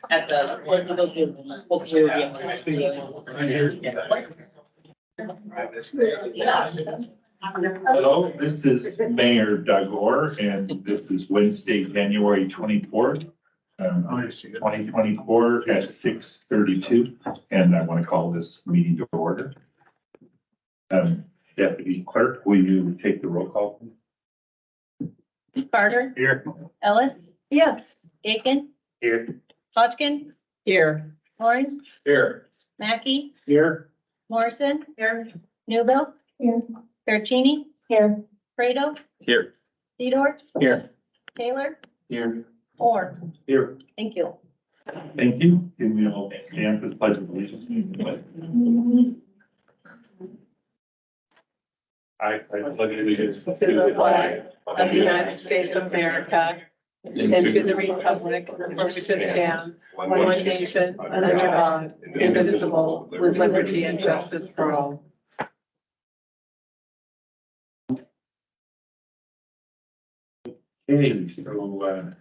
at the, we'll do Hello, this is Mayor Doug Orr, and this is Wednesday, January 24th, 2024 at 6:32, and I want to call this meeting to order. Deputy Clerk, will you take the roll call? Carter, Here. Ellis, Yes. Aiken, Here. Hodgkin, Here. Lawrence, Here. Mackey, Here. Morrison, here, Newbill, Here. Bertini, Here. Fredo, Here. Sedor, Here. Taylor, Here. Orr. Here. Thank you. Thank you. Can we all stand for the pledge of allegiance? I pledge allegiance to the flag of the United States of America and to the republic for which it stands, one nation, under God, indivisible, with liberty and justice for all. Okay, so,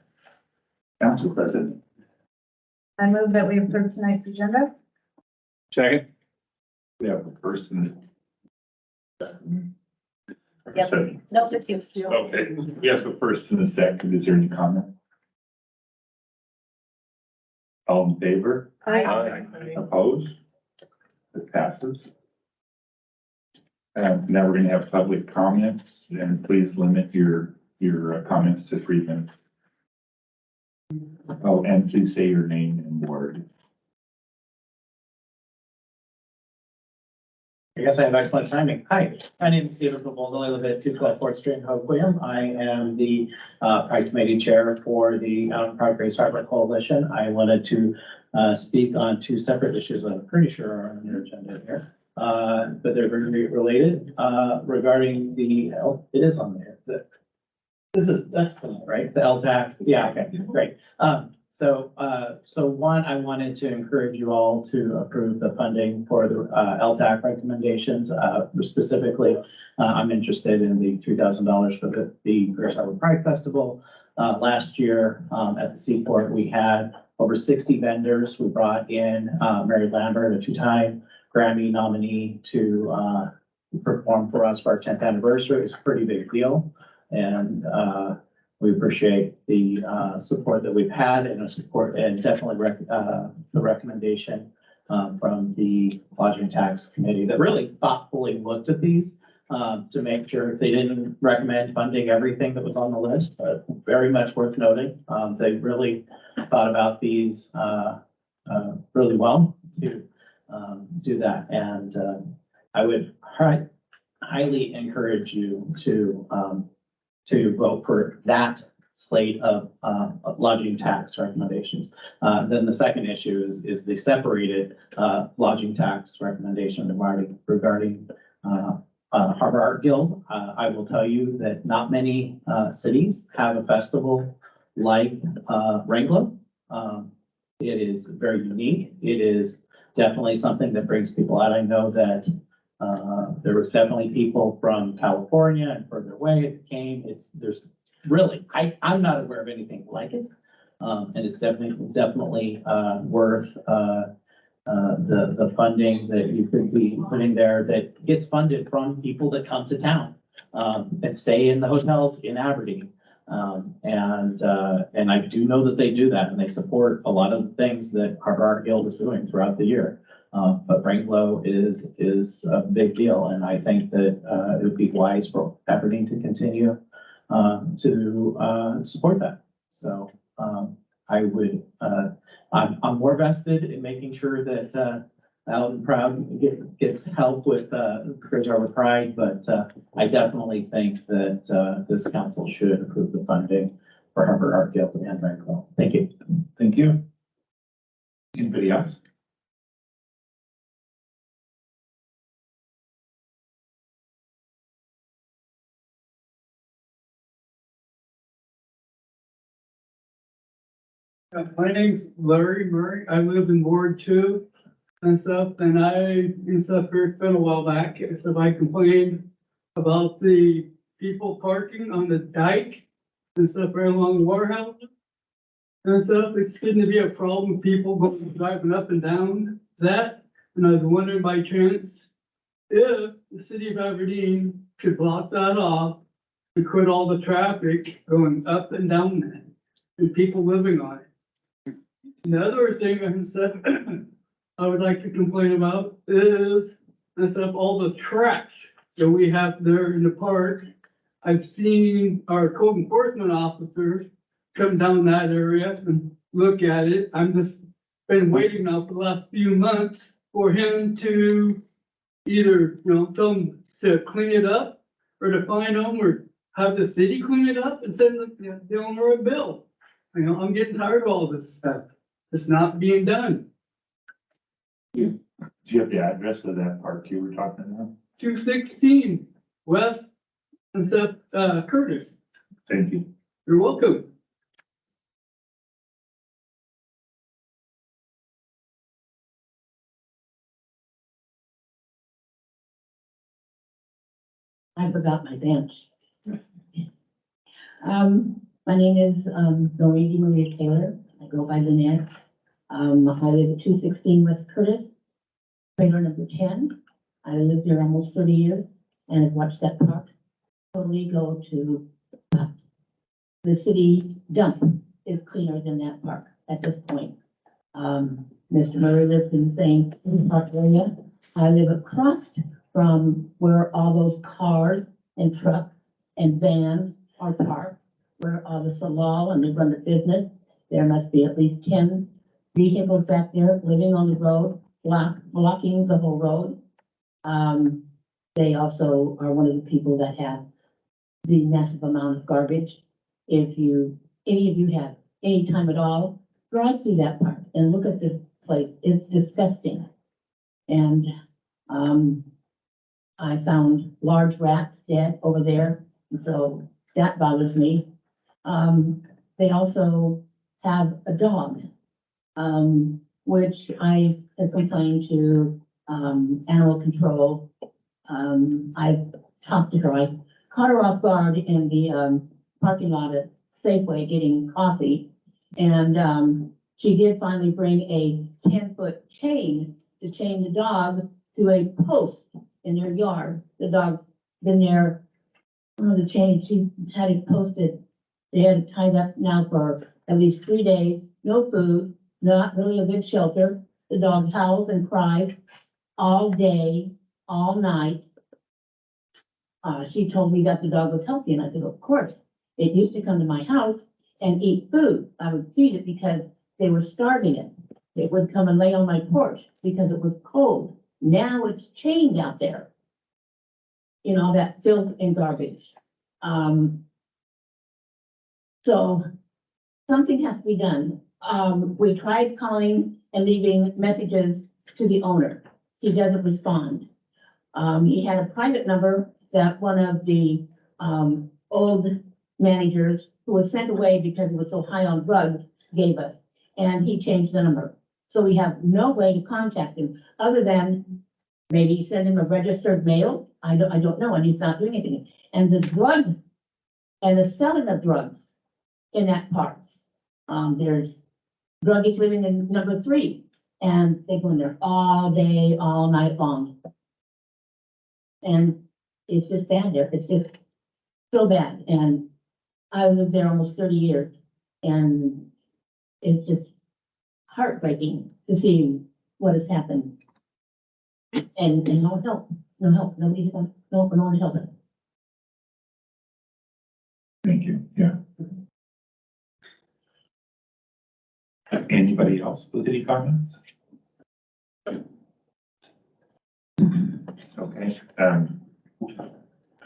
Council President. I move that we approve tonight's agenda. Second. We have a person. Yes, no, 15 still. Okay, we have a first and a second. Is there any comment? All in favor? Aye. Opposed? It passes. Now we're gonna have public comments, and please limit your comments to 3 minutes. Oh, and please say your name and ward. I guess I have excellent timing. Hi, my name is Stephen Boboldo. I live at 212 4th Street in Hoquiam. I am the Pride Committee Chair for the Pride Grace Harbor Coalition. I wanted to speak on 2 separate issues that I'm pretty sure are on your agenda here. But they're very related regarding the, it is on there. That's the one, right? The LTAC. Yeah, okay, great. So one, I wanted to encourage you all to approve the funding for the LTAC recommendations. Specifically, I'm interested in the $3,000 for the Grace Harbor Pride Festival. Last year at the Seaport, we had over 60 vendors. We brought in Mary Lambert, a 2-time Grammy nominee, to perform for us for our 10th anniversary. It's a pretty big deal. And we appreciate the support that we've had and definitely the recommendation from the Lodging Tax Committee that really thoughtfully looked at these to make sure they didn't recommend funding everything that was on the list, but very much worth noting. They really thought about these really well to do that. And I would highly encourage you to vote for that slate of lodging tax recommendations. Then the second issue is the separated lodging tax recommendation regarding Harbor Art Guild. I will tell you that not many cities have a festival like Wrangler. It is very unique. It is definitely something that brings people out. I know that there was definitely people from California and further away that came. There's really, I'm not aware of anything like it. And it's definitely worth the funding that you could be putting there that gets funded from people that come to town and stay in the hotels in Aberdeen. And I do know that they do that, and they support a lot of the things that Harbor Art Guild is doing throughout the year. But Rainbow is a big deal, and I think that it would be wise for Aberdeen to continue to support that. So I would, I'm more vested in making sure that Out and Proud gets help with Grace Harbor Pride, but I definitely think that this council should approve the funding for Harbor Art Guild and Rainbow. Thank you. Thank you. Anybody else? My name's Larry Murray. I live in Ward 2 and stuff, and it's been a while back. So I complained about the people parking on the dike and stuff right along Waterhouse. and stuff. It's getting to be a problem, people going driving up and down that. And I was wondering by chance if the city of Aberdeen could block that off and quit all the traffic going up and down that and people living on it. The other thing and stuff I would like to complain about is and stuff, all the trash that we have there in the park. I've seen our code enforcement officers come down that area and look at it. I'm just been waiting now for the last few months for him to either, tell them to clean it up or to fine them or have the city clean it up and send the owner a bill. I'm getting tired of all this stuff. It's not being done. Do you have the address of that park you were talking about? 216 West and stuff, Curtis. Thank you. You're welcome. I forgot my bench. My name is, Noreen Maria Taylor. I go by Lynette. I live at 216 West Curtis, trailer number 10. I lived there almost 30 years and have watched that park totally go to, the city dump is cleaner than that park at this point. Mr. Murray lives in the same park area. I live across from where all those cars and trucks and vans are parked, where all the salon and they run the business. There must be at least 10 vehicles back there living on the road, blocking the whole road. They also are one of the people that have the massive amount of garbage. If any of you have any time at all, drive through that park and look at this place. It's disgusting. And, I found large rats dead over there, and so that bothers me. They also have a dog, which I have complained to, animal control. I talked to her, I caught her off guard in the, parking lot at Safeway getting coffee. And, she did finally bring a 10-foot chain to chain the dog to a post in their yard. The dog's been there, the chain, she had it posted. They had it tied up now for at least 3 days, no food, not really a good shelter. The dog howls and cries all day, all night. She told me that the dog was healthy, and I said, of course. It used to come to my house and eat food. I would feed it because they were starving it. It would come and lay on my porch because it was cold. Now it's chained out there. That filth and garbage. So something has to be done. We tried calling and leaving messages to the owner. He doesn't respond. He had a private number that one of the, old managers who was sent away because he was so high on drugs gave us, and he changed the number. So we have no way to contact him other than maybe send him a registered mail. I don't know, and he's not doing anything. And the drug and the selling of drugs in that park. There's druggies living in number 3, and they go in there all day, all night long. And it's just bad there. It's just so bad. And I lived there almost 30 years, and it's just heartbreaking to see what has happened. And no help, nobody, no one to help it. Thank you. Yeah. Anybody else with any comments? Okay,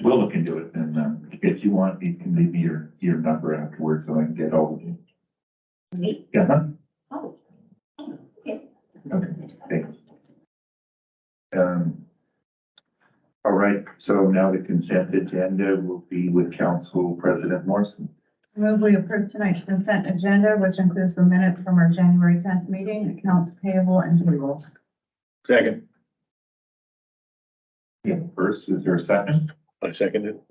we'll look into it, and if you want, you can leave me your number afterwards so I can get hold of you. Me? Yeah. Oh, okay. Okay, thanks. All right, so now the consent agenda will be with Council President Morrison. Move we approve tonight's consent agenda, which includes the minutes from our January 10th meeting, accounts payable and payroll. Second. Yeah, first, is there a second? I second it.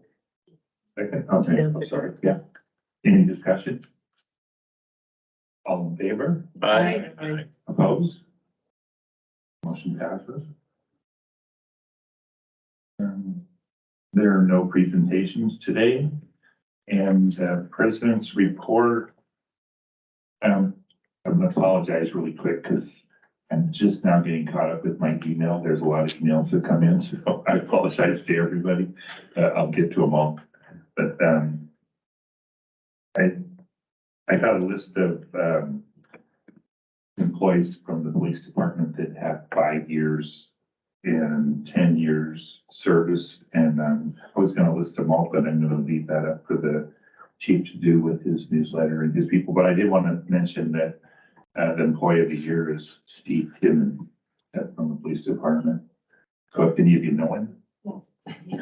Second, okay, I'm sorry, yeah. Any discussion? All in favor? Aye. Opposed? Motion passes. There are no presentations today. And President's report. I'm gonna apologize really quick because I'm just now getting caught up with my email. There's a lot of emails that come in, so I apologize to everybody. I'll get to them all. But I got a list of employees from the police department that have 5 years and 10 years service. And I was gonna list them all, but I'm gonna leave that up for the chief to do with his newsletter and his people. But I did want to mention that the employee of the year is Steve Timmons from the police department. So if any of you know him, Yes.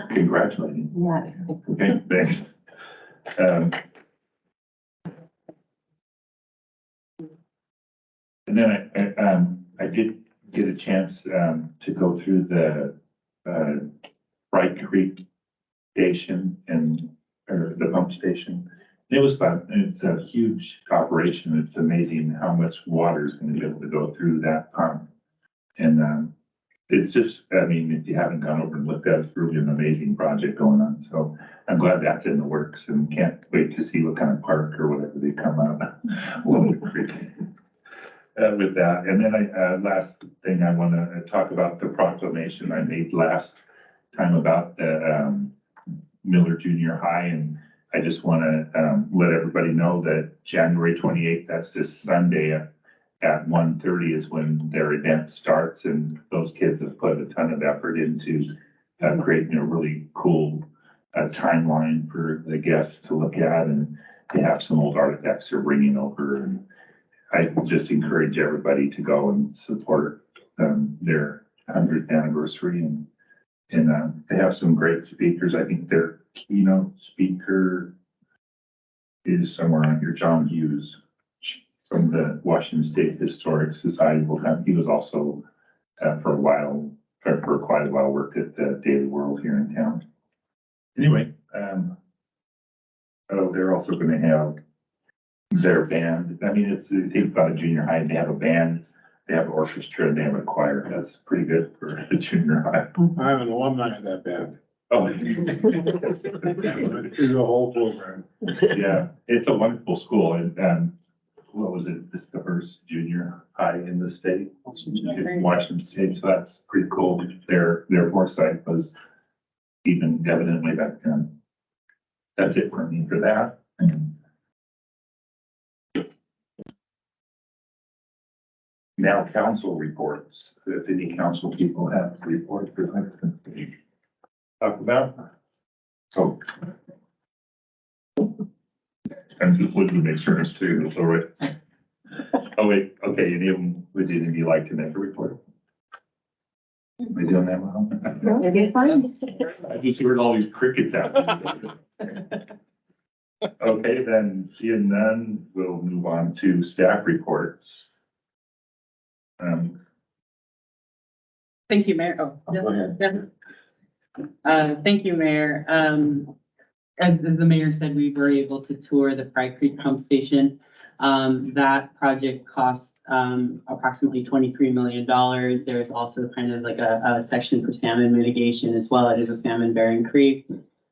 congratulate him. Yeah. Okay, thanks. And then I did get a chance to go through the Bright Creek station or the pump station. It was fun. It's a huge operation. It's amazing how much water is going to be able to go through that pump. And it's just, I mean, if you haven't gone over and looked at it, it's really an amazing project going on. So I'm glad that's in the works and can't wait to see what kind of park or whatever they come out with that. And then last thing I want to talk about the proclamation I made last time about the Miller Junior High. And I just want to let everybody know that January 28th, that's this Sunday at 1:30 is when their event starts. And those kids have put a ton of effort into creating a really cool timeline for the guests to look at. And they have some old artifacts they're bringing over. And I just encourage everybody to go and support their 100th anniversary. And they have some great speakers. I think their keynote speaker is somewhere on here, John Hughes from the Washington State Historic Society. He was also for quite a while worked at the Daily World here in town. Anyway, they're also going to have their band. I mean, they've got a junior high, and they have a band, they have an orchestra, and they have a choir. That's pretty good for a junior high. I'm an alumni of that band. Oh, Went through the whole program. yeah, it's a wonderful school. And what was it? This is the first junior high in the state, Washington State. So that's pretty cool. Their foresight was even evidently back then. That's it for me for that. Now council reports. If any council people have reports they'd like to talk about. So I'm just looking to make sure it's through this, all right. Oh, wait, okay, would any of you like to make a report? Am I doing that well? Maybe fine. I just heard all these crickets out. Okay, then seeing none, we'll move on to staff reports. Thank you, Mayor. Oh, Go ahead. thank you, Mayor. As the mayor said, we were able to tour the Fry Creek Pump Station. That project cost approximately $23 million. There's also kind of like a section for salmon mitigation as well. It is a salmon bearing creek.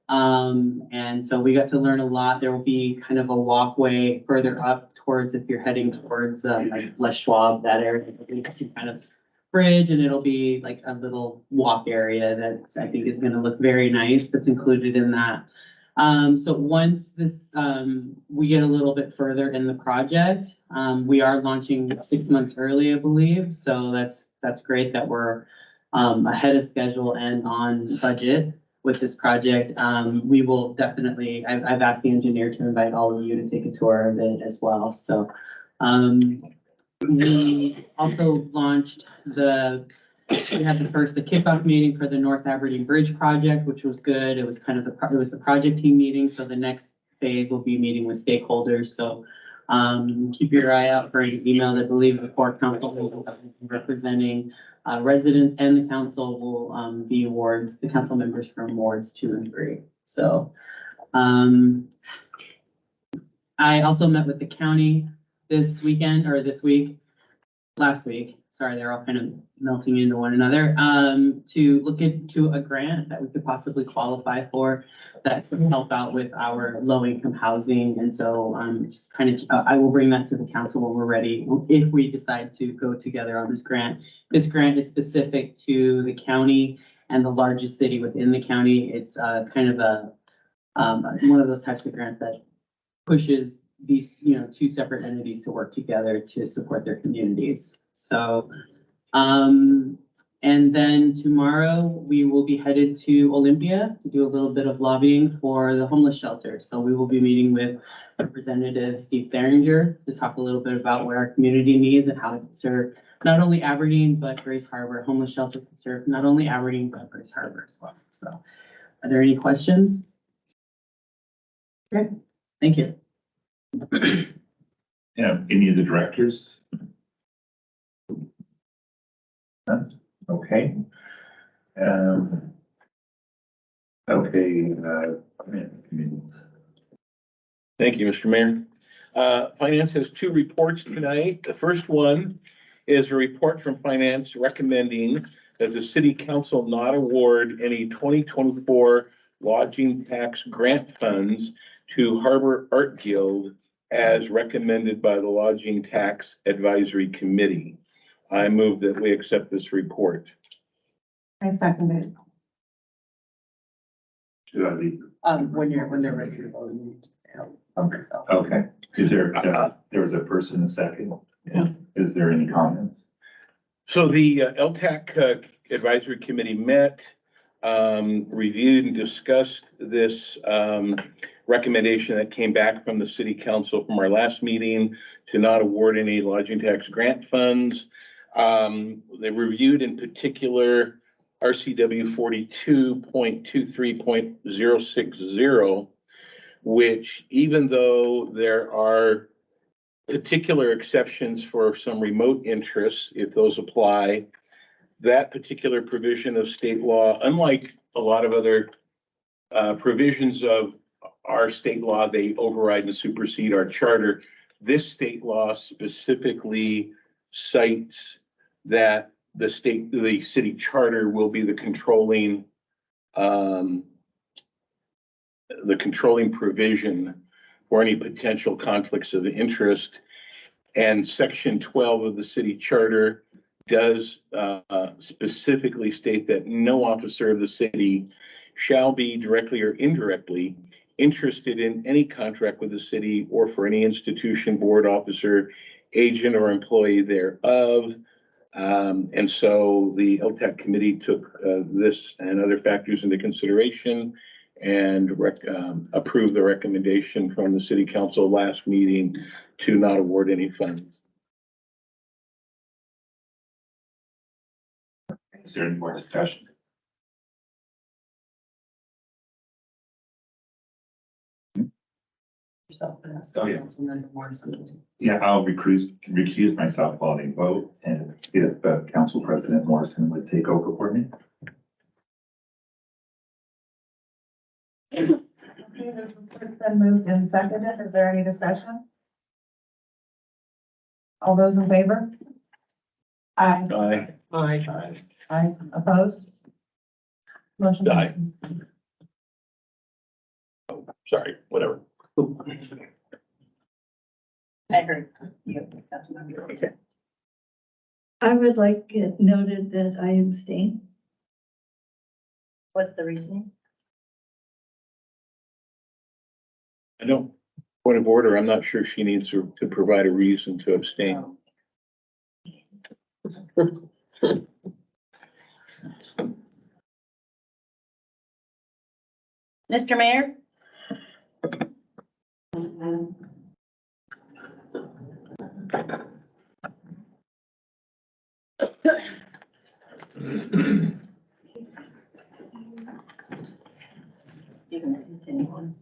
And so we got to learn a lot. There will be kind of a walkway further up towards, if you're heading towards like Les Schwab, that area, kind of bridge, and it'll be like a little walk area that I think is going to look very nice. That's included in that. So once this, we get a little bit further in the project, we are launching 6 months early, I believe. So that's great that we're ahead of schedule and on budget with this project. We will definitely, I've asked the engineer to invite all of you to take a tour of it as well. So we also launched the kickoff meeting for the North Aberdeen Bridge project, which was good. It was kind of it was the project team meeting. So the next phase will be meeting with stakeholders. So keep your eye out for an email. I believe the core council will be representing residents, and the council will be the council members from wards 2 and 3. So I also met with the county this weekend or this week, last week, sorry, they're all kind of melting into one another, to look into a grant that we could possibly qualify for that could help out with our low income housing. And so, just kind of, I will bring that to the council when we're ready, if we decide to go together on this grant. This grant is specific to the county and the largest city within the county. It's, kind of a, one of those types of grants that pushes these, two separate entities to work together to support their communities. So, and then tomorrow we will be headed to Olympia to do a little bit of lobbying for the homeless shelter. So we will be meeting with Representative Steve Theringer to talk a little bit about what our community needs and how it can serve not only Aberdeen, but Grace Harbor. Homeless shelter can serve not only Aberdeen, but Grace Harbor as well. So are there any questions? Okay, thank you. Yeah, any of the directors? None? Okay. Okay, committee. Thank you, Mr. Mayor. Finance has two reports tonight. The first one is a report from Finance recommending that the city council not award any 2024 lodging tax grant funds to Harbor Art Guild as recommended by the Lodging Tax Advisory Committee. I move that we accept this report. I second it. Should I leave? When they're ready to vote. you need to say, okay, so. Okay, is there, there was a person a second? Yeah. Is there any comments? So the LTAC Advisory Committee met, reviewed and discussed this recommendation that came back from the city council from our last meeting to not award any lodging tax grant funds. They reviewed in particular RCW 42.23.060, which even though there are particular exceptions for some remote interests, if those apply, that particular provision of state law, unlike a lot of other provisions of our state law, they override and supersede our charter. This state law specifically cites that the city charter will be the controlling provision for any potential conflicts of interest. And section 12 of the city charter does specifically state that no officer of the city shall be directly or indirectly interested in any contract with the city or for any institution, board, officer, agent, or employee thereof. And so the LTAC committee took this and other factors into consideration and approved the recommendation from the city council last meeting to not award any funds. Is there any more discussion? Oh, yeah. Yeah, I'll recuse myself while they vote, and if Council President Morrison would take over for me. Okay, this report's been moved and seconded. Is there any discussion? All those in favor? Aye. Aye. Aye. Aye. Opposed? Motion Aye. passes. Sorry, whatever. I heard. Okay. I would like it noted that I abstain. What's the reasoning? I don't, point of order, I'm not sure she needs to provide a reason to abstain. Mr. Mayor? You can continue on.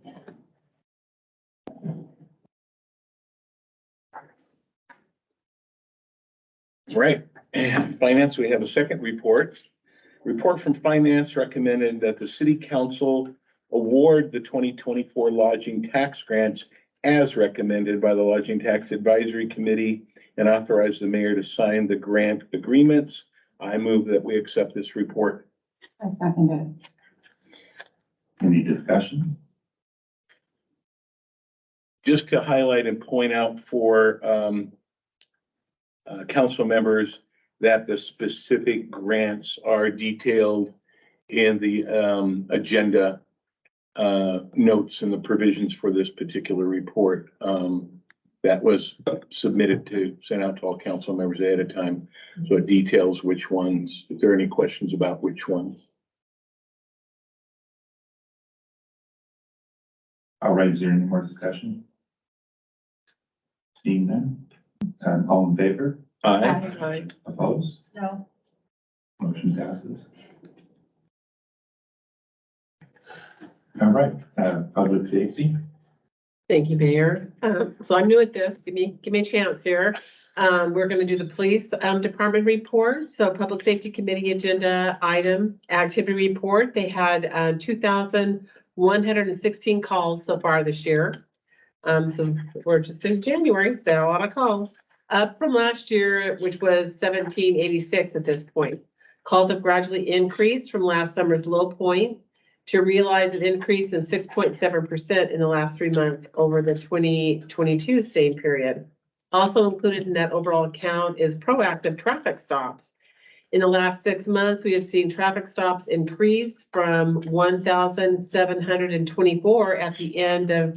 Right, and finance, we have a second report. Report from finance recommended that the city council award the 2024 lodging tax grants as recommended by the Lodging Tax Advisory Committee and authorize the mayor to sign the grant agreements. I move that we accept this report. I second it. Any discussion? Just to highlight and point out for council members that the specific grants are detailed in the agenda notes and the provisions for this particular report that was submitted to, sent out to all council members ahead of time. So it details which ones, if there are any questions about which ones. All right, is there any more discussion? Seeing none, all in favor? Aye. Opposed? No. Motion passes. All right, public safety. Thank you, Mayor. So I'm new at this. Give me a chance here. We're gonna do the police department report. So Public Safety Committee agenda item activity report. They had 2,116 calls so far this year. So we're just in January, so a lot of calls. Up from last year, which was 1,786 at this point. Calls have gradually increased from last summer's low point to realize an increase in 6.7% in the last 3 months over the 2022 same period. Also included in that overall count is proactive traffic stops. In the last 6 months, we have seen traffic stops increase from 1,724 at the end of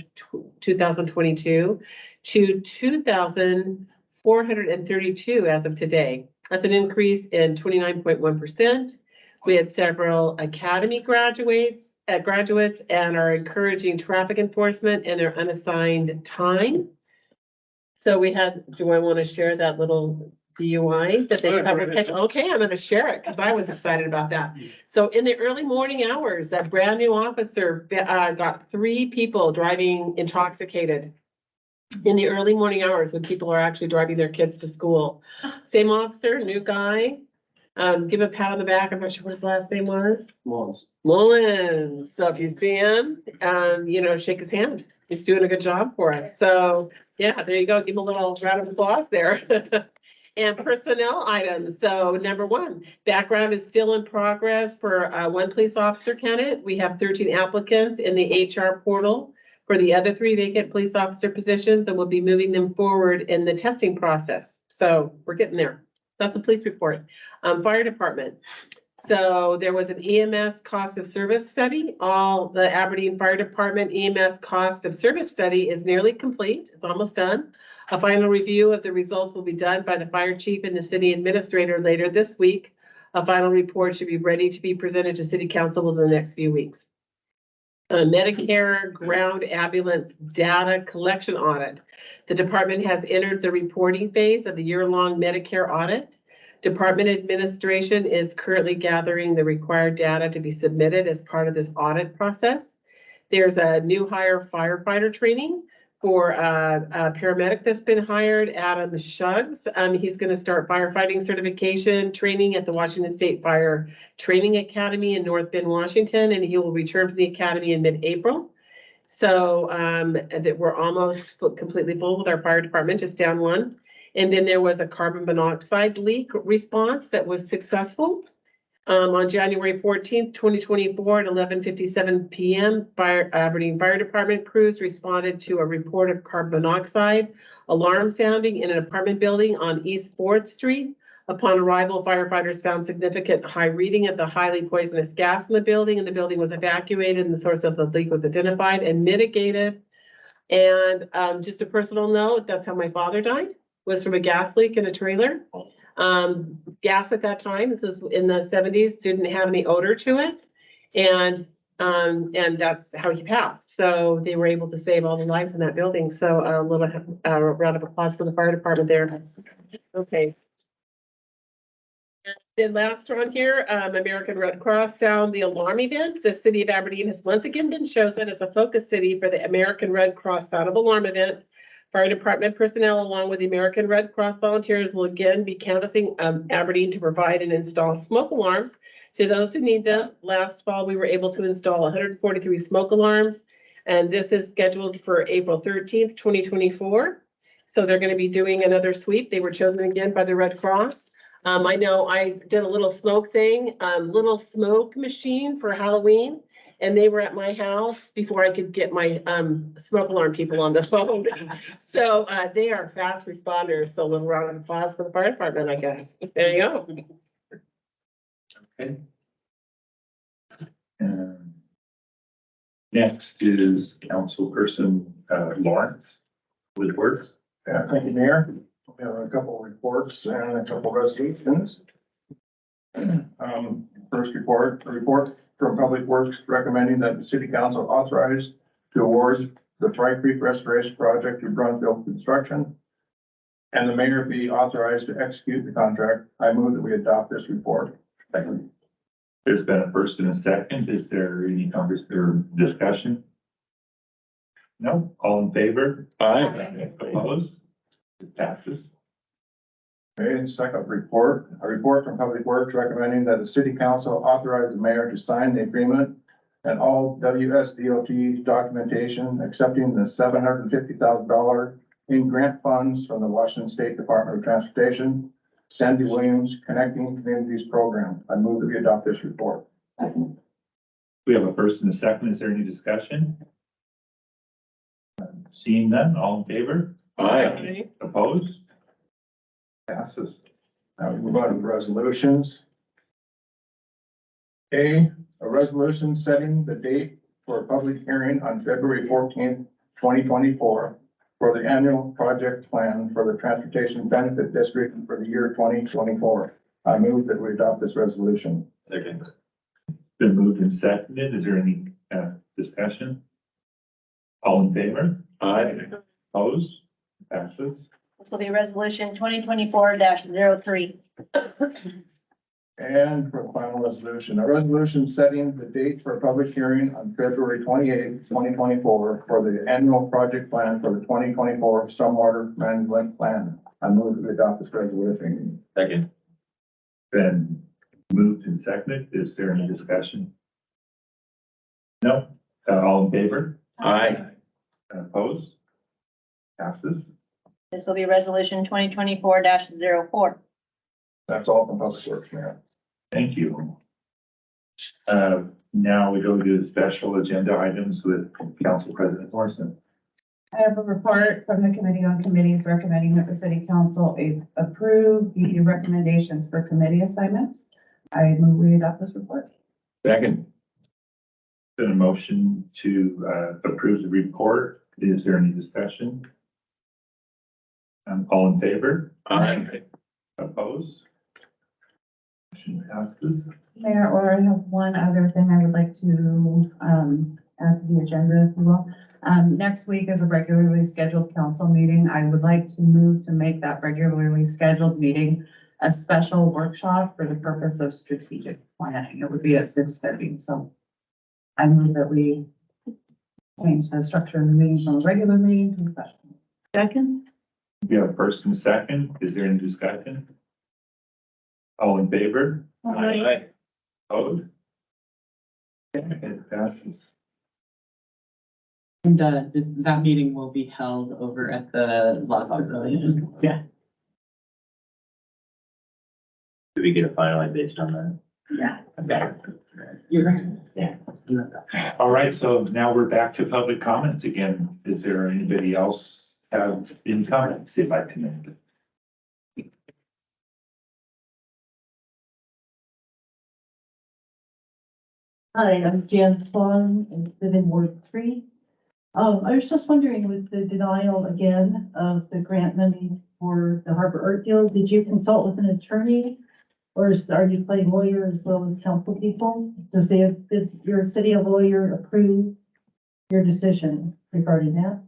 2022 to 2,432 as of today. That's an increase in 29.1%. We had several academy graduates and are encouraging traffic enforcement in their unassigned time. So we had, do I want to share that little DUI that they covered? Okay, I'm going to share it because I was excited about that. So in the early morning hours, that brand new officer got 3 people driving intoxicated. In the early morning hours when people are actually driving their kids to school. Same officer, new guy. Give a pat on the back. I'm not sure what his last name was. Mullins. So if you see him, shake his hand. He's doing a good job for us. So yeah, there you go. Give him a little round of applause there. And personnel items. So number 1, background is still in progress for 1 police officer candidate. We have 13 applicants in the HR portal for the other 3 vacant police officer positions, and we'll be moving them forward in the testing process. So we're getting there. That's the police report. Fire department. So there was an EMS cost of service study. All the Aberdeen Fire Department EMS cost of service study is nearly complete. It's almost done. A final review of the results will be done by the fire chief and the city administrator later this week. A final report should be ready to be presented to city council within the next few weeks. Medicare ground ambulance data collection audit. The department has entered the reporting phase of the year-long Medicare audit. Department administration is currently gathering the required data to be submitted as part of this audit process. There's a new hire firefighter training for a paramedic that's been hired, Adam Shuggs. He's going to start firefighting certification training at the Washington State Fire Training Academy in North Bend, Washington, and he will return to the academy in mid-April. So that we're almost completely full with our fire department, just down 1. And then there was a carbon monoxide leak response that was successful. On January 14th, 2024 at 11:57 p.m., Aberdeen Fire Department crews responded to a report of carbon monoxide alarm sounding in an apartment building on East 4th Street. Upon arrival, firefighters found significant high reading of the highly poisonous gas in the building, and the building was evacuated and the source of the leak was identified and mitigated. And just a personal note, that's how my father died, was from a gas leak in a trailer. Gas at that time, this is in the 70s, didn't have any odor to it. And that's how he passed. So they were able to save all the lives in that building. So a little round of applause for the fire department there. Okay. Then last one here, American Red Cross sound the alarm event. The city of Aberdeen has once again been chosen as a focus city for the American Red Cross sound of alarm event. Fire department personnel, along with the American Red Cross volunteers, will again be canvassing Aberdeen to provide and install smoke alarms to those who need them. Last fall, we were able to install 143 smoke alarms. And this is scheduled for April 13th, 2024. So they're going to be doing another sweep. They were chosen again by the Red Cross. I know I did a little smoke thing, little smoke machine for Halloween. And they were at my house before I could get my smoke alarm people on the phone. So they are fast responders. So a little round of applause for the fire department, I guess. There you go. Okay. Next is Councilperson Lawrence Woodworth. Yeah, thank you, Mayor. We have a couple of reports and a couple of resolutions. First report, a report from Public Works recommending that the city council authorize to award the Fry Creek Restoration Project to Brunfield Construction, and the mayor be authorized to execute the contract. I move that we adopt this report. Second. There's been a first and a second. Is there any discussion? No, all in favor? Aye. Opposed? It passes. Okay, second report, a report from Public Works recommending that the city council authorize the mayor to sign the agreement and all WSDOT documentation accepting the $750,000 in grant funds from the Washington State Department of Transportation, Sandy Williams Connecting Communities Program. I move that we adopt this report. We have a first and a second. Is there any discussion? Seeing none, all in favor? Aye. Opposed? Passes. Now we move on to the resolutions. A resolution setting the date for a public hearing on February 14th, 2024 for the annual project plan for the Transportation Benefit District for the year 2024. I move that we adopt this resolution. Second. Been moved and seconded. Is there any discussion? All in favor? Aye. Opposed? Passes. This will be resolution 2024 03. And for the final resolution, a resolution setting the date for a public hearing on February 28th, 2024 for the annual project plan for the 2024 stormwater management plan. I move that we adopt this resolution. Second. Been moved and seconded. Is there any discussion? No. All in favor? Aye. Opposed? Passes. This will be resolution 2024 04. That's all from Public Works, Mayor. Thank you. Now we go to the special agenda items with Council President Morrison. I have a report from the Committee on Committees recommending that the city council approve the recommendations for committee assignments. I move we adopt this report. Second. Been a motion to approve the report. Is there any discussion? All in favor? Aye. Opposed? Motion passes. Mayor, or I have one other thing I would like to add to the agenda, if you will. Next week is a regularly scheduled council meeting. I would like to move to make that regularly scheduled meeting a special workshop for the purpose of strategic planning. It would be at 6:30. So I move that we change the structure of the meeting from a regular meeting to a special. Second? We have a first and second. Is there any discussion? All in favor? Aye. Opposed? It passes. And just that meeting will be held over at the Law Pavilion. Yeah. Do we get a finalized based on that? Yeah. Okay. You're right. Yeah. All right, so now we're back to public comments again. Is there anybody else have any comments they'd like to make? Hi, I'm Jan Swan, and live in Ward 3. I was just wondering, with the denial again of the grant money for the Harbor Art Guild, did you consult with an attorney? Or are you playing lawyer as well as council people? Does your city lawyer approve your decision regarding that?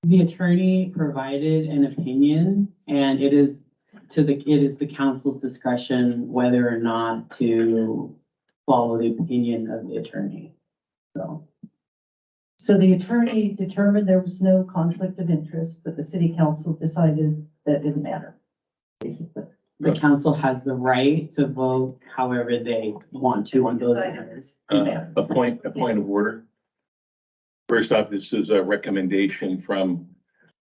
The attorney provided an opinion, and it is the council's discretion whether or not to follow the opinion of the attorney. So the attorney determined there was no conflict of interest, but the city council decided that didn't matter. Basically. the council has the right to vote however they want to on those matters. A point of order. First off, this is a recommendation from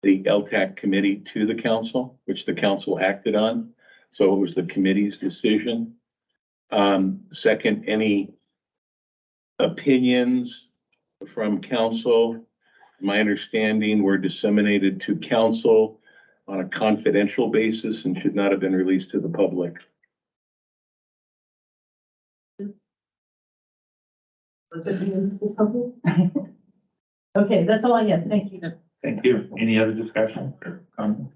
the LTAC committee to the council, which the council acted on. So it was the committee's decision. Second, any opinions from council? My understanding were disseminated to council on a confidential basis and should not have been released to the public. Okay, that's all I have. Thank you. Thank you. Any other discussion or comments?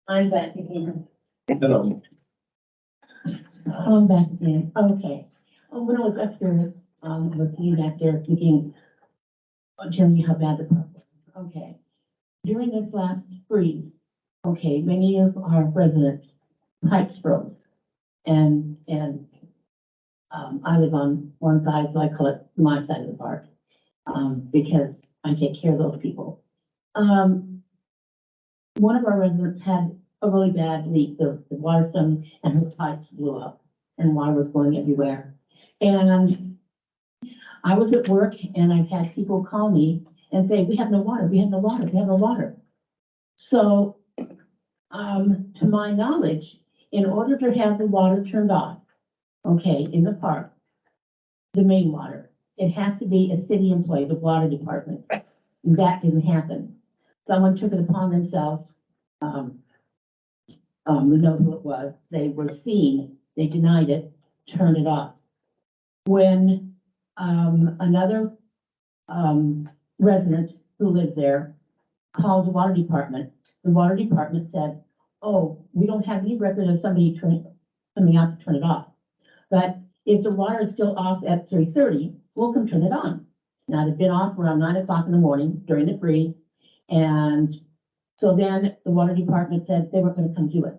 I'm back again. No. I'm back again. Okay. When I was up there, I was sitting back there thinking, telling you how bad the park was. Okay. During this last freeze, okay, many of our residents' pipes froze. And I was on one side, so I call it my side of the park, because I take care of those people. One of our residents had a really bad leak. The water stem and her pipes blew up and water was going everywhere. And I was at work and I've had people call me and say, we have no water, we have no water, we have no water. So, to my knowledge, in order to have the water turned off, okay, in the park, the main water, it has to be a city employee, the water department. That didn't happen. Someone took it upon themselves. We know who it was. They were seen, they denied it, turned it off. When, another, resident who lived there called the water department said, oh, we don't have any record of somebody coming out to turn it off. But if the water is still off at 3:30, we'll come turn it on. Now, it had been off around 9 o'clock in the morning during the freeze. And so then the water department said they weren't gonna come do it.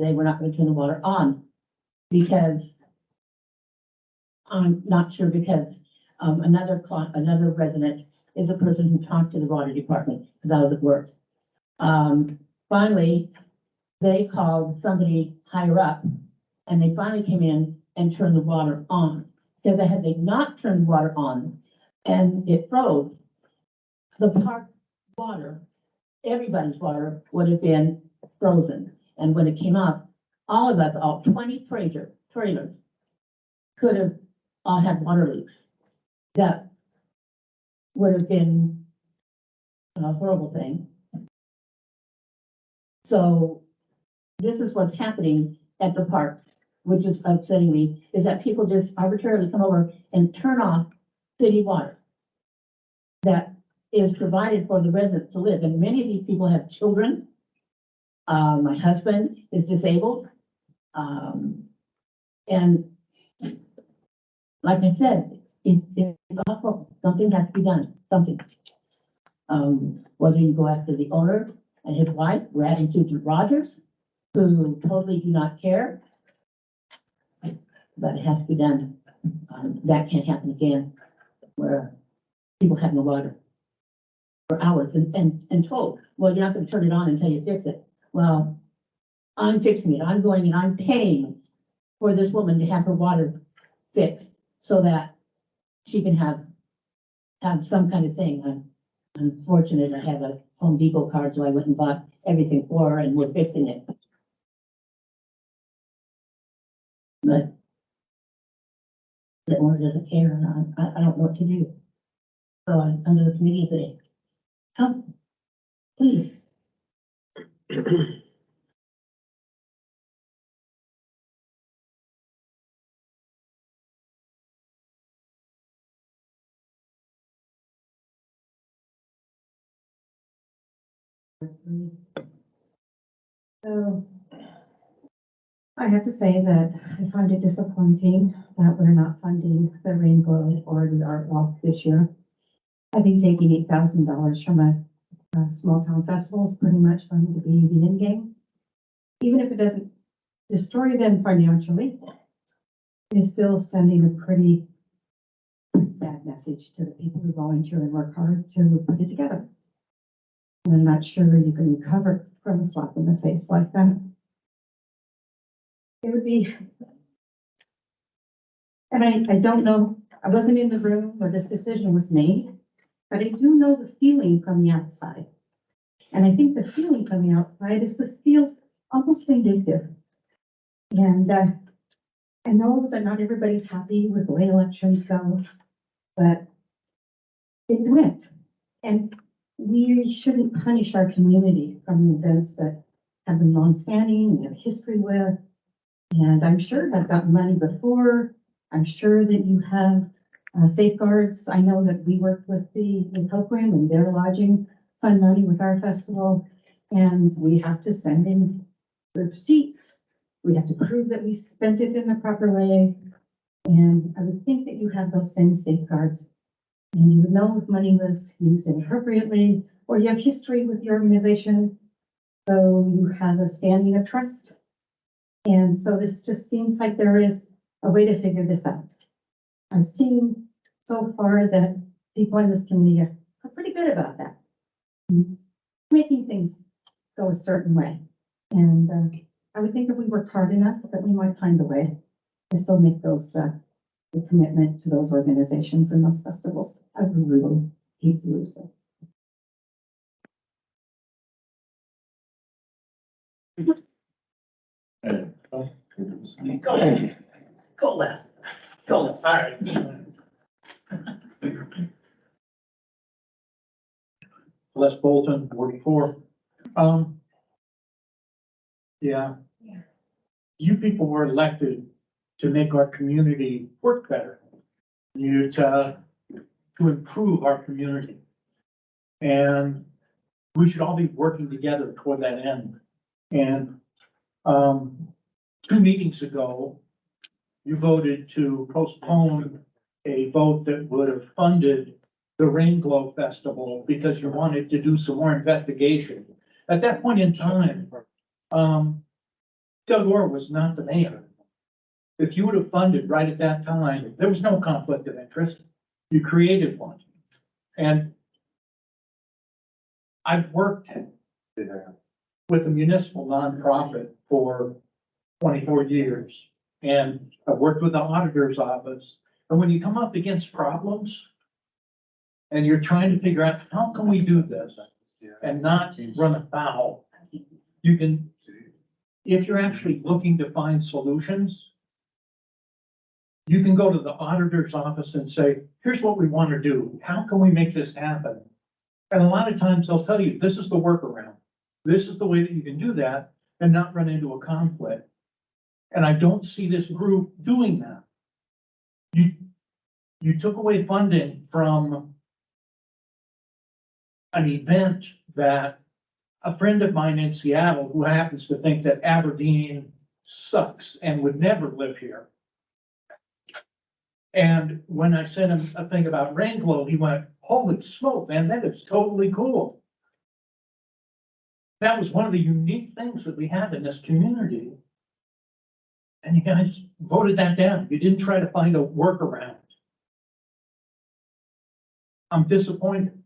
They were not gonna turn the water on because I'm not sure because, another resident is a person who talked to the water department because I was at work. Finally, they called somebody higher up and they finally came in and turned the water on. Because had they not turned the water on and it froze, the park water, everybody's water would have been frozen. And when it came up, all of us, all 20 trailers could have all had water leaks. That would have been a horrible thing. So this is what's happening at the park, which is upsetting me, is that people just arbitrarily come over and turn off city water that is provided for the residents to live. And many of these people have children. My husband is disabled. And like I said, it's awful. Something has to be done, something. Whether you go after the owner and his wife, Brad and Susan Rogers, who totally do not care, but it has to be done. That can't happen again, where people have no water for hours and told, well, you're not gonna turn it on until you fix it. Well, I'm fixing it. I'm going and I'm paying for this woman to have her water fixed so that she can have some kind of thing. I'm fortunate I have a Home Depot card, so I went and bought everything for her and we're fixing it. But the owner doesn't care and I don't know what to do. So I'm under the committee today. Help, please. So I have to say that I find it disappointing that we're not funding the Rainbow or the Art Walk this year. I think taking $8,000 from a small town festival is pretty much going to be the end game. Even if it doesn't destroy them financially, it's still sending a pretty bad message to the people who volunteer and work hard to put it together. And I'm not sure you can recover from a slap in the face like that. it would be. And I don't know, I wasn't in the room where this decision was made, but I do know the feeling from the outside. And I think the feeling from the outside is this feels almost vindictive. And I know that not everybody's happy with the way elections go, but it went. And we shouldn't punish our community from the events that have been longstanding, we have a history with. And I'm sure I've gotten money before. I'm sure that you have safeguards. I know that we worked with the Hoquiam and their lodging fund money with our festival. And we have to send in receipts. We have to prove that we spent it in the proper way. And I would think that you have those same safeguards. And you would know if money was used inappropriately, or you have history with the organization. So you have a standing of trust. And so this just seems like there is a way to figure this out. I've seen so far that people in this community are pretty good about that. Making things go a certain way. And I would think if we worked hard enough that we might find a way to still make those, the commitment to those organizations and those festivals. I would really hate to lose them. Go last. Go, all right. Les Bolton, 44. Yeah. You people were elected to make our community work better. You to improve our community. And we should all be working together toward that end. And 2 meetings ago, you voted to postpone a vote that would have funded the Rain Glow Festival because you wanted to do some more investigation. At that point in time, Doug Orr was not the mayor. If you would have funded right at that time, there was no conflict of interest. You created one. And I've worked with a municipal nonprofit for 24 years. And I've worked with the auditor's office. And when you come up against problems and you're trying to figure out how can we do this and not run afoul, you can, if you're actually looking to find solutions, you can go to the auditor's office and say, here's what we want to do. How can we make this happen? And a lot of times they'll tell you, this is the workaround. This is the way that you can do that and not run into a conflict. And I don't see this group doing that. You took away funding from an event that a friend of mine in Seattle, who happens to think that Aberdeen sucks and would never live here. And when I sent him a thing about Rain Glow, he went, holy smoke, man, that is totally cool. That was one of the unique things that we have in this community. And you guys voted that down. You didn't try to find a workaround. I'm disappointed.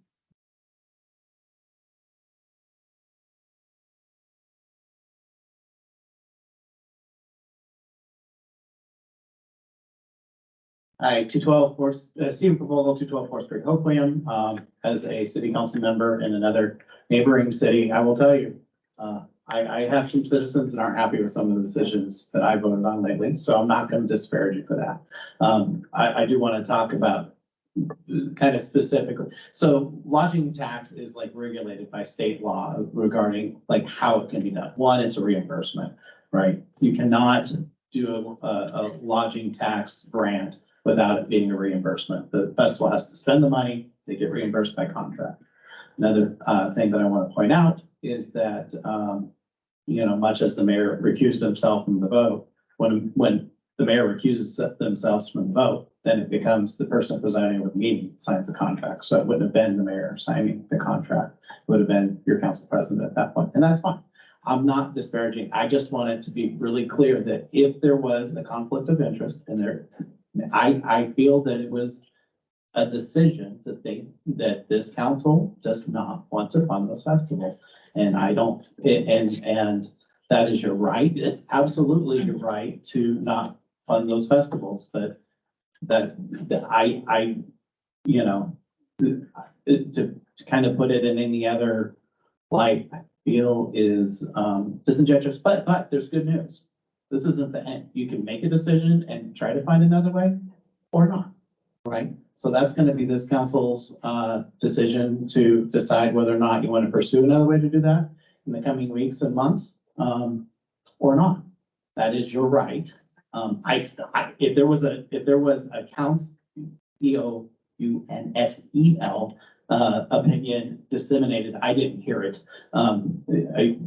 Hi, 212 Stephen Proposal, 212 4th Street, Hoquiam, as a city council member in another neighboring city, I will tell you, I have some citizens that aren't happy with some of the decisions that I voted on lately, so I'm not going to disparage you for that. I do want to talk about kind of specifically. So lodging tax is like regulated by state law regarding like how it can be done. One, it's a reimbursement, right? You cannot do a lodging tax grant without it being a reimbursement. The festival has to spend the money, they get reimbursed by contract. Another thing that I want to point out is that, you know, much as the mayor recused himself from the vote, when the mayor recuses themselves from the vote, then it becomes the person presiding over the meeting that signs the contract. So it wouldn't have been the mayor signing the contract. It would have been your council president at that point, and that's fine. I'm not disparaging. I just want it to be really clear that if there was a conflict of interest and there, I feel that it was a decision that this council does not want to fund those festivals. And I don't, and that is your right. It's absolutely your right to not fund those festivals, but that you know, to kind of put it in any other light, I feel is, disingenuous, but there's good news. This isn't the end. You can make a decision and try to find another way or not, right? So that's gonna be this council's, decision to decide whether or not you want to pursue another way to do that in the coming weeks and months, or not. That is your right. If there was a council, COUNSEL, opinion disseminated, I didn't hear it.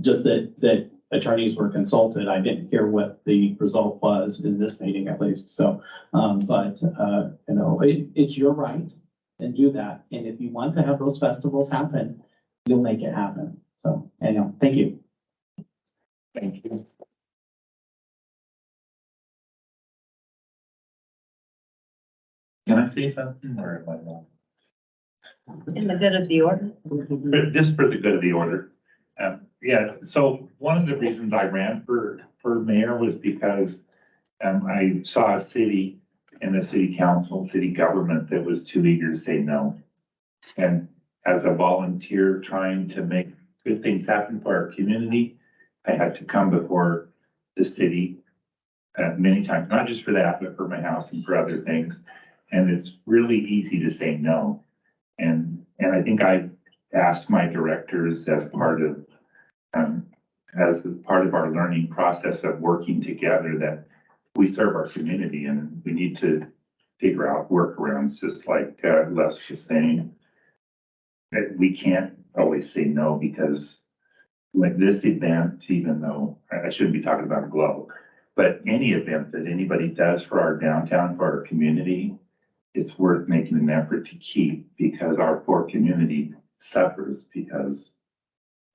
Just that attorneys were consulted. I didn't hear what the result was in this meeting at least. So, it's your right and do that. And if you want to have those festivals happen, you'll make it happen. So, anyhow, thank you. Thank you. Can I say something or am I not? In the good of the order. Just for the good of the order. Yeah, so one of the reasons I ran for mayor was because I saw a city and a city council, city government that was too eager to say no. And as a volunteer trying to make good things happen for our community, I had to come before the city many times, not just for that, but for my house and for other things. And it's really easy to say no. And I think I asked my directors as part of our learning process of working together that we serve our community and we need to figure out workarounds, just like Les was saying. That we can't always say no because like this event, even though I shouldn't be talking about Glow, but any event that anybody does for our downtown, for our community, it's worth making an effort to keep because our poor community suffers because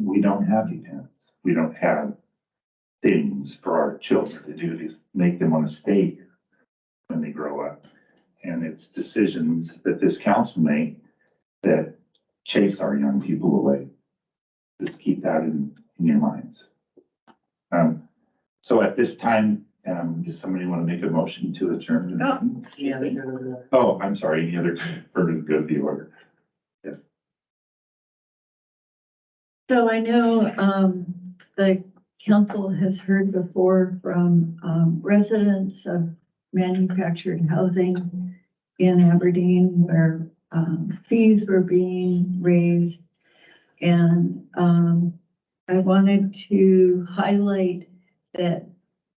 we don't have events. We don't have things for our children to do to make them want to stay here when they grow up. And it's decisions that this council made that chase our young people away. Just keep that in your minds. So at this time, does somebody want to make a motion to adjourn? Oh, I'm sorry, any other further good of the order? Yes. So I know, the council has heard before from, residents of manufactured housing in Aberdeen where, fees were being raised. And, I wanted to highlight that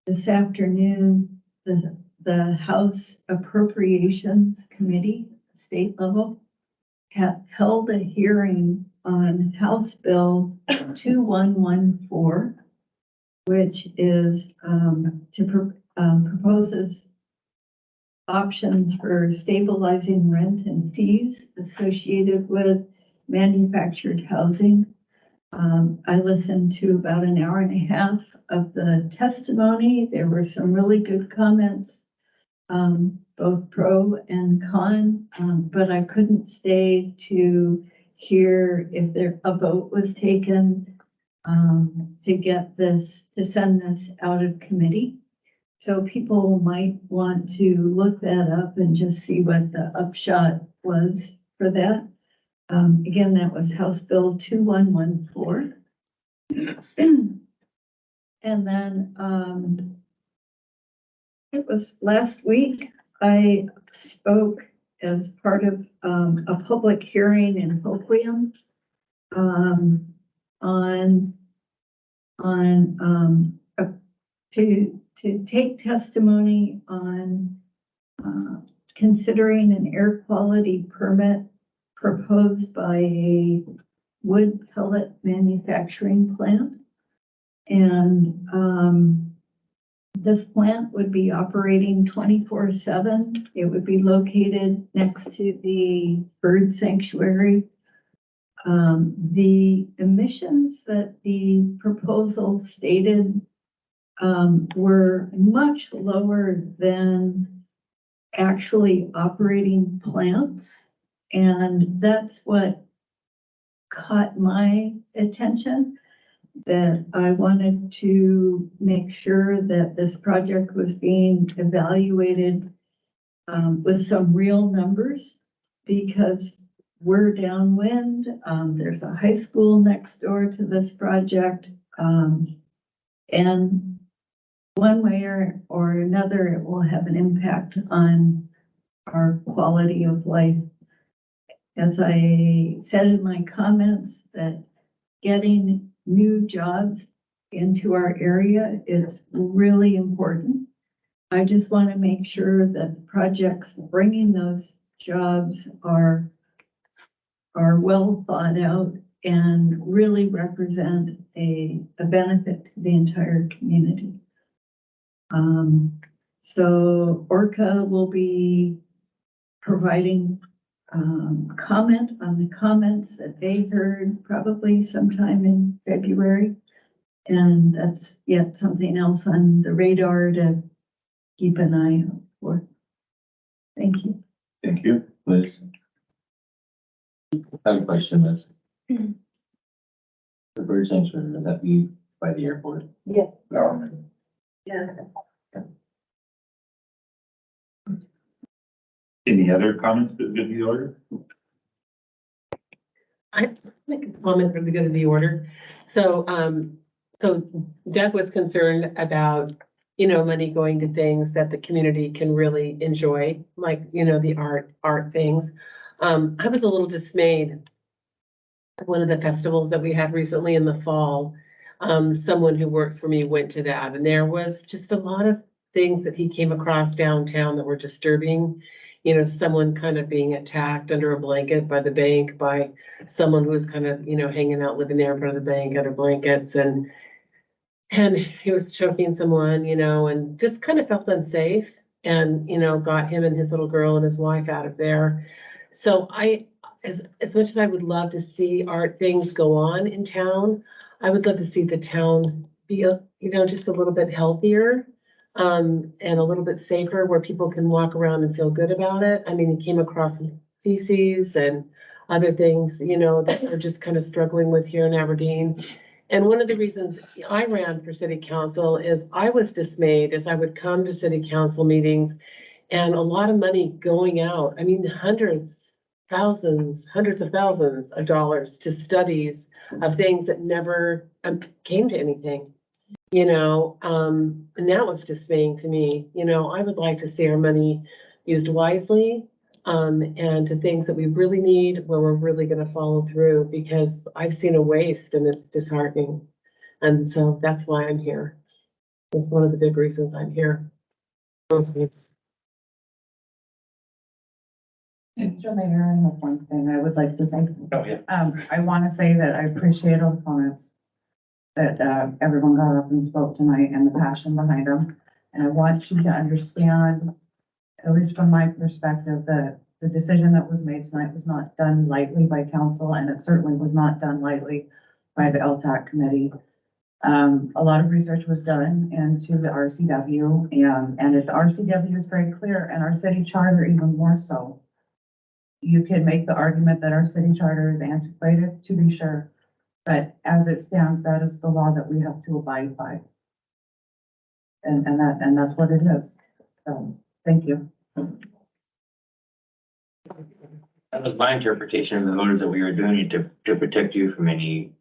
this afternoon, the House Appropriations Committee, state level, held a hearing on House Bill 2114, which is proposes options for stabilizing rent and fees associated with manufactured housing. I listened to about an hour and a half of the testimony. There were some really good comments, both pro and con, but I couldn't stay to hear if a vote was taken to get this, to send this out of committee. So people might want to look that up and just see what the upshot was for that. Again, that was House Bill 2114. And then it was last week, I spoke as part of a public hearing in Hoquiam to take testimony on considering an air quality permit proposed by a wood pellet manufacturing plant. And this plant would be operating 24/7. It would be located next to the bird sanctuary. The emissions that the proposal stated were much lower than actually operating plants. And that's what caught my attention. that I wanted to make sure that this project was being evaluated with some real numbers, because we're downwind. There's a high school next door to this project. And one way or another, it will have an impact on our quality of life. As I said in my comments, that getting new jobs into our area is really important. I just want to make sure that the projects bringing those jobs are well thought out and really represent a benefit to the entire community. So Orca will be providing comment on the comments that they heard probably sometime in February. And that's yet something else on the radar to keep an eye out for. Thank you. Thank you, Liz. I have a question, Liz. The bird sanctuary, would that be by the airport? Yes. Government. Yeah. Any other comments for the good of the order? I make a comment for the good of the order. So, so Doug was concerned about, money going to things that the community can really enjoy, like, the art things. I was a little dismayed at one of the festivals that we had recently in the fall. Someone who works for me went to that, and there was just a lot of things that he came across downtown that were disturbing. Someone kind of being attacked under a blanket by the bank, by someone who was kind of, hanging out, living there in front of the bank under blankets, and he was choking someone, and just kind of felt unsafe, and, got him and his little girl and his wife out of there. So as much as I would love to see art things go on in town, I would love to see the town be, just a little bit healthier. And a little bit safer, where people can walk around and feel good about it. I mean, he came across feces and other things, that we're just kind of struggling with here in Aberdeen. And one of the reasons I ran for city council is I was dismayed as I would come to city council meetings and a lot of money going out. I mean, hundreds of thousands of dollars to studies of things that never came to anything. And that was dismaying to me. I would like to see our money used wisely, and to things that we really need, where we're really going to follow through, because I've seen a waste and it's disheartening. And so that's why I'm here. It's one of the big reasons I'm here. Mr. Mayor, I have one thing I would like to say. Oh, yeah. I want to say that I appreciate all the comments that everyone got up and spoke tonight, and the passion behind them. And I want you to understand, at least from my perspective, that the decision that was made tonight was not done lightly by council, and it certainly was not done lightly by the LTAC committee. A lot of research was done into the RCW, and the RCW is very clear, and our city charter even more so. You can make the argument that our city charter is antiquated, to be sure, but as it stands, that is the law that we have to abide by. And that's what it is. So, thank you. That was my interpretation of the voters, that we were doing it to protect you from any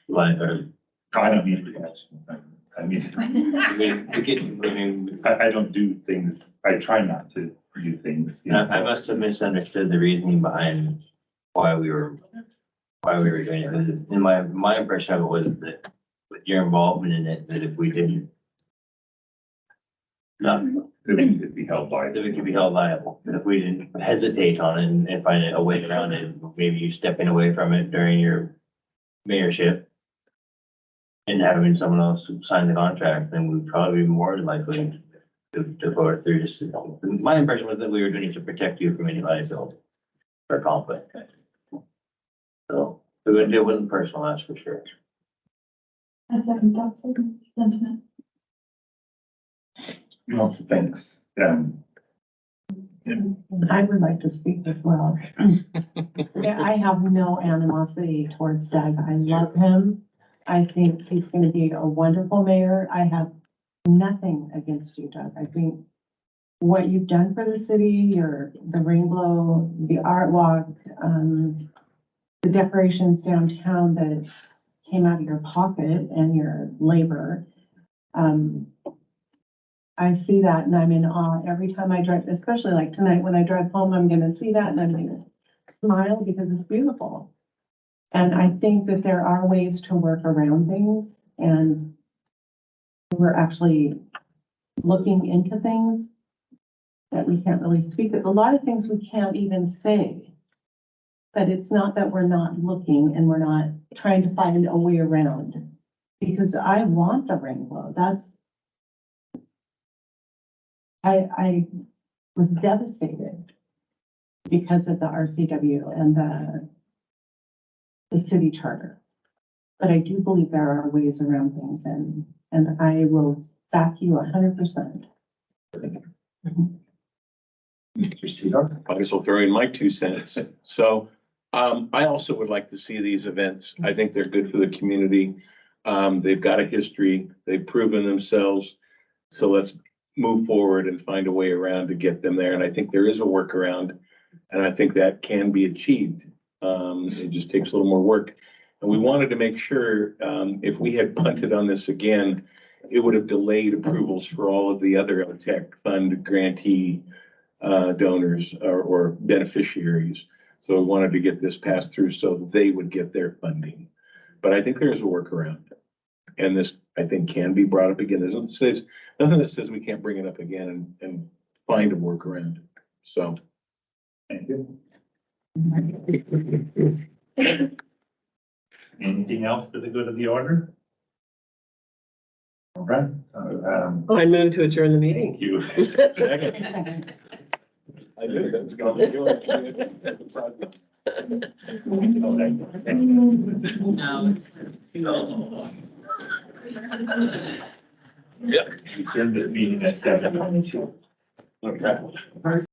line or. I don't need protection. I don't do things, I try not to do things. I must have misunderstood the reasoning behind why we were doing it. And my impression of it was that with your involvement in it, that if we didn't. That It could be held by. it could be held liable, but if we didn't hesitate on it and find a way around it, maybe you stepping away from it during your mayorship. And having someone else sign the contract, then we'd probably be more likely to vote through. Just, my impression was that we were doing it to protect you from any liability or conflict. So it wasn't personal, that's for sure. I second that sentiment. No, thanks. I would like to speak as well. Yeah, I have no animosity towards Doug. I love him. I think he's gonna be a wonderful mayor. I have nothing against you, Doug. I think what you've done for the city, the rainbow, the art walk, the decorations downtown that came out of your pocket and your labor. I see that and I'm in awe every time I drive, especially like tonight when I drive home, I'm gonna see that and I'm gonna smile because it's beautiful. And I think that there are ways to work around things and we're actually looking into things that we can't really speak. There's a lot of things we can't even say. But it's not that we're not looking and we're not trying to find a way around. Because I want the rainbow. I was devastated because of the RCW and the city charter. But I do believe there are ways around things and I will back you 100%. Mr. Cedar? I guess I'll throw in my 2 cents. So, I also would like to see these events. I think they're good for the community. They've got a history, they've proven themselves. So let's move forward and find a way around to get them there. And I think there is a workaround and I think that can be achieved. It just takes a little more work. And we wanted to make sure, if we had punted on this again, it would have delayed approvals for all of the other tech fund grantee donors or beneficiaries. So we wanted to get this passed through so they would get their funding. But I think there is a workaround. And this, I think, can be brought up again. There's nothing that says we can't bring it up again and find a workaround. So. Thank you. Anything else for the good of the order? All right. I move to adjourn the meeting. Thank you. Second. I knew that was going to be yours. No. Yeah. Adjourn this meeting at 7:22. Okay.